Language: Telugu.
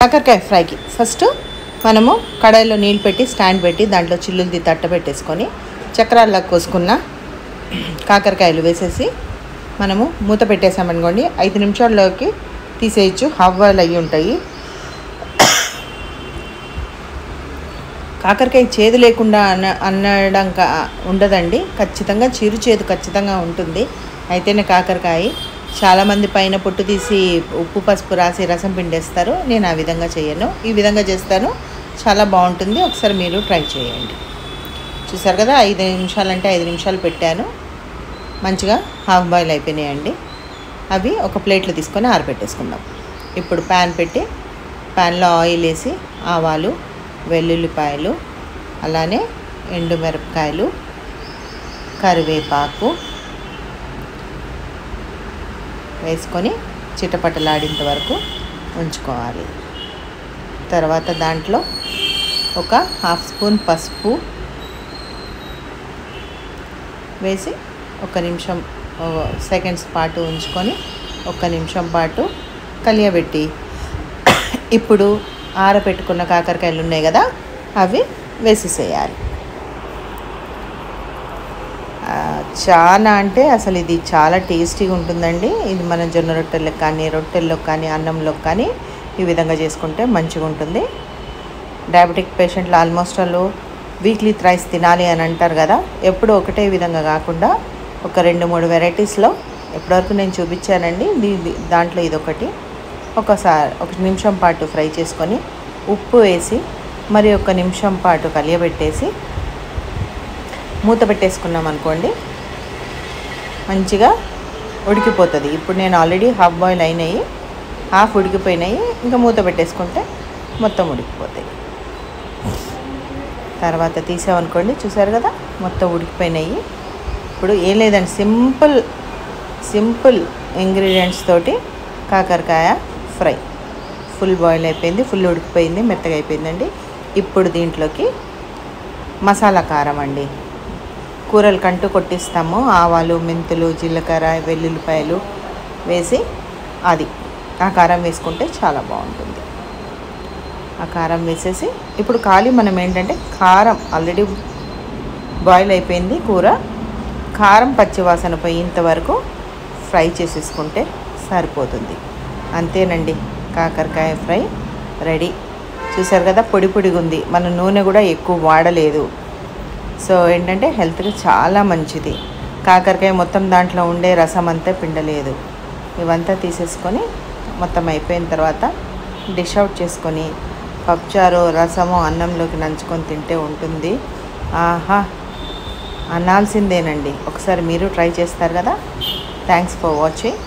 కాకరకాయ ఫ్రైకి ఫస్ట్ మనము కడాయిలో నీళ్ళు పెట్టి స్టాండ్ పెట్టి దాంట్లో చిల్లులది తట్ట పెట్టేసుకొని చక్రాల్లా కోసుకున్న కాకరకాయలు వేసేసి మనము మూత పెట్టేసామనుకోండి 5 నిమిషాల్లోకి తీసేయచ్చు. హాఫ్ బాయిల్ అయ్యి ఉంటాయి. కాకరకాయ చేదు లేకుండా అనడం ఉండదండి, ఖచ్చితంగా చిరు చేదు ఖచ్చితంగా ఉంటుంది. అయితేనే కాకరకాయ చాలామంది పైన పొట్టు తీసి ఉప్పు పసుపు రాసి రసం పిండేస్తారు. నేను ఆ విధంగా చేయను, ఈ విధంగా చేస్తాను. చాలా బాగుంటుంది. ఒకసారి మీరు ట్రై చేయండి. చూసారు కదా, 5 నిమిషాలు అంటే 5 నిమిషాలు పెట్టాను. మంచిగా హాఫ్ బాయిల్ అయిపోయినాయండి. అవి ఒక ప్లేట్లో తీసుకొని ఆరబెట్టేసుకుందాం. ఇప్పుడు ప్యాన్ పెట్టి ప్యాన్లో ఆయిల్ వేసి ఆవాలు, వెల్లుల్లిపాయలు, అలానే ఎండుమిరపకాయలు, కరివేపాకు వేసుకొని చిటపటలాడేంత వరకు ఉంచుకోవాలి. తర్వాత దాంట్లో ఒక హాఫ్ స్పూన్ పసుపు వేసి 1 నిమిషం సెకండ్స్ పాటు ఉంచుకొని 1 నిమిషం పాటు కలియబెట్టి ఇప్పుడు ఆరబెట్టుకున్న కాకరకాయలు ఉన్నాయి కదా, అవి వేసేసేయాలి. చాలా అంటే అసలు ఇది చాలా టేస్టీగా ఉంటుందండి. ఇది మన జొన్న రొట్టెలకు కానీ రొట్టెల్లోకి కానీ అన్నంలోకి కానీ ఈ విధంగా చేసుకుంటే మంచిగా ఉంటుంది. డయాబెటిక్ పేషెంట్లు ఆల్మోస్ట్ వాళ్ళు వీక్లీ థ్రైస్ తినాలి అని అంటారు కదా, ఎప్పుడు ఒకటే విధంగా కాకుండా ఒక 2-3 వెరైటీస్లో ఇప్పటివరకు నేను చూపించానండి. దాంట్లో ఇదొకటి. ఒకసారి 1 నిమిషం పాటు ఫ్రై చేసుకొని ఉప్పు వేసి మరి 1 నిమిషం పాటు కలియబెట్టేసి మూత పెట్టేసుకున్నాం అనుకోండి, మంచిగా ఉడికిపోతుంది. ఇప్పుడు నేను ఆల్రెడీ హాఫ్ బాయిల్ అయినాయి, హాఫ్ ఉడికిపోయినాయి. ఇంకా మూత పెట్టేసుకుంటే మొత్తం ఉడికిపోతాయి. తర్వాత తీసామనుకోండి, చూసారు కదా మొత్తం ఉడికిపోయినాయి. ఇప్పుడు ఏం లేదండి, సింపుల్ ఇంగ్రీడియంట్స్ తోటి కాకరకాయ ఫ్రై ఫుల్ బాయిల్ అయిపోయింది, ఫుల్ ఉడికిపోయింది, మెత్తగా అయిపోయిందండి. ఇప్పుడు దీంట్లోకి మసాలా కారం అండి, కూరలు కంటూ కొట్టిస్తాము. ఆవాలు, మెంతులు, జీలకర్ర, వెల్లుల్లిపాయలు వేసి అది ఆ కారం వేసుకుంటే చాలా బాగుంటుంది. ఆ కారం వేసేసి ఇప్పుడు మనం ఏంటంటే కారం ఆల్రెడీ బాయిల్ అయిపోయింది కూర, కారం పచ్చివాసన పోయేంత వరకు ఫ్రై చేసేసుకుంటే సరిపోతుంది. అంతేనండి, కాకరకాయ ఫ్రై రెడీ. చూసారు కదా, పొడి పొడిగా ఉంది. మన నూనె కూడా ఎక్కువ వాడలేదు. సో ఏంటంటే హెల్త్కి చాలా మంచిది. కాకరకాయ మొత్తం దాంట్లో ఉండే రసం అంతా పిండలేదు. ఇవంతా తీసేసుకొని మొత్తం అయిపోయిన తర్వాత డిష్ అవుట్ చేసుకొని పప్పుచారు రసము అన్నంలోకి నంచుకొని తింటే ఉంటుంది. ఆహా అనాల్సిందేనండి. ఒకసారి మీరు ట్రై చేస్తారు కదా. Thanks for watching.